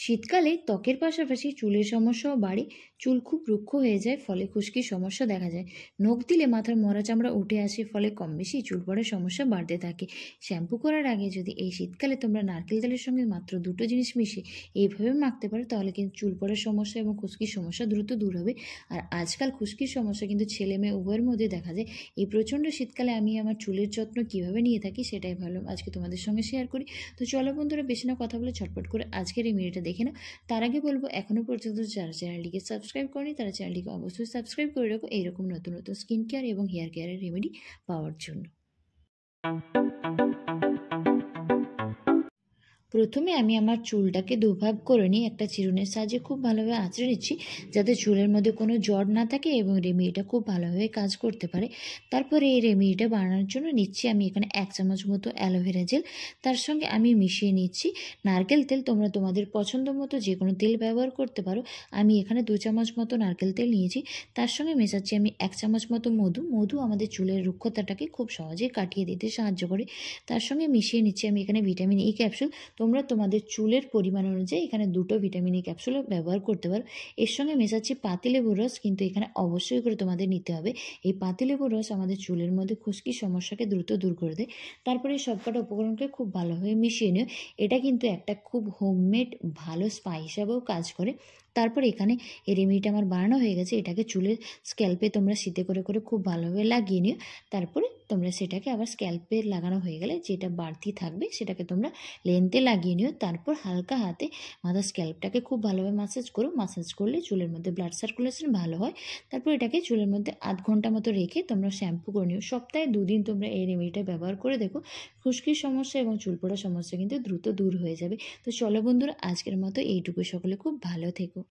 শীতকালে ত্বকের পাশাপাশি চুলের সমস্যাও বাড়ে। চুল খুব রুক্ষ হয়ে যায়, ফলে খুশকির সমস্যা দেখা যায়। নখ দিলে মাথার মরা চামড়া উঠে আসে, ফলে কম বেশি চুল পড়ার সমস্যা বাড়তে থাকে। শ্যাম্পু করার আগে যদি এই শীতকালে তোমরা নারকেল তেলের সঙ্গে মাত্র দুটো জিনিস মিশিয়ে এইভাবে মাখতে পারো, তাহলে কিন্তু চুল পড়ার সমস্যা এবং খুশকির সমস্যা দ্রুত দূর হবে। আর আজকাল খুশকির সমস্যা কিন্তু ছেলে মেয়ে উভয়ের মধ্যে দেখা যায়। এই প্রচণ্ড শীতকালে আমি আমার চুলের যত্ন কীভাবে নিয়ে থাকি সেটাই ভাবলাম আজকে তোমাদের সঙ্গে শেয়ার করি। তো চলো বন্ধুরা, বেশি না কথা বলে ঝটপট করে আজকের এই ভিডিওটা দেখে নাও। তার আগে বলবো, এখনও পর্যন্ত যারা চ্যানেলটিকে সাবস্ক্রাইব করেনি তারা চ্যানেলটিকে অবশ্যই সাবস্ক্রাইব করে রাখো এইরকম নতুন নতুন স্কিন কেয়ার এবং হেয়ার কেয়ারের রেমেডি পাওয়ার জন্য। প্রথমে আমি আমার চুলটাকে দুভাগ করে নিই, একটা চিরুনির সাহায্যে খুব ভালোভাবে আঁচড়ে নিচ্ছি, যাতে চুলের মধ্যে কোনো জট না থাকে এবং রেমেডিটা খুব ভালোভাবে কাজ করতে পারে। তারপরে এই রেমেডিটা বানানোর জন্য নিচ্ছি আমি এখানে 1 চামচ মতো অ্যালোভেরা জেল। তার সঙ্গে আমি মিশিয়ে নিচ্ছি নারকেল তেল। তোমরা তোমাদের পছন্দ মতো যে কোনো তেল ব্যবহার করতে পারো। আমি এখানে 2 চামচ মতো নারকেল তেল নিয়েছি। তার সঙ্গে মেশাচ্ছি আমি 1 চামচ মতো মধু। মধু আমাদের চুলের রুক্ষতাটাকে খুব সহজেই কাটিয়ে দিতে সাহায্য করে। তার সঙ্গে মিশিয়ে নিচ্ছি আমি এখানে ভিটামিন ই ক্যাপসুল। তোমরা তোমাদের চুলের পরিমাণ অনুযায়ী এখানে 2টো ভিটামিন ই ক্যাপসুল ব্যবহার করতে পারো। এর সঙ্গে মেশাচ্ছি পাতিলেবুর রস, কিন্তু এখানে অবশ্যই করে তোমাদের নিতে হবে। এই পাতিলেবুর রস আমাদের চুলের মধ্যে খুশকির সমস্যাকে দ্রুত দূর করে দেয়। তারপরে সবকটা উপকরণকে খুব ভালোভাবে মিশিয়ে নিও। এটা কিন্তু একটা খুব হোমমেড ভালো স্পা হিসাবেও কাজ করে। তারপর এখানে এই রেমেডিটা আমার বানানো হয়ে গেছে। এটাকে চুলের স্ক্যাল্পে তোমরা শীতে করে করে খুব ভালোভাবে লাগিয়ে নিও। তারপরে তোমরা সেটাকে আবার স্ক্যাল্পে লাগানো হয়ে গেলে যেটা বাড়তি থাকবে সেটাকে তোমরা লেন্থে লাগিয়ে নিও। তারপর হালকা হাতে মাথার স্ক্যাল্পটাকে খুব ভালোভাবে মাসাজ করো। মাসাজ করলে চুলের মধ্যে ব্লাড সার্কুলেশন ভালো হয়। তারপর এটাকে চুলের মধ্যে আধ ঘন্টা মতো রেখে তোমরা শ্যাম্পু করে নিও। সপ্তাহে 2 দিন তোমরা এই রেমেডিটা ব্যবহার করে দেখো, খুশকির সমস্যা এবং চুল পড়ার সমস্যা কিন্তু দ্রুত দূর হয়ে যাবে। তো চলো বন্ধুরা, আজকের মতো এইটুকু। সকলে খুব ভালো থেকো।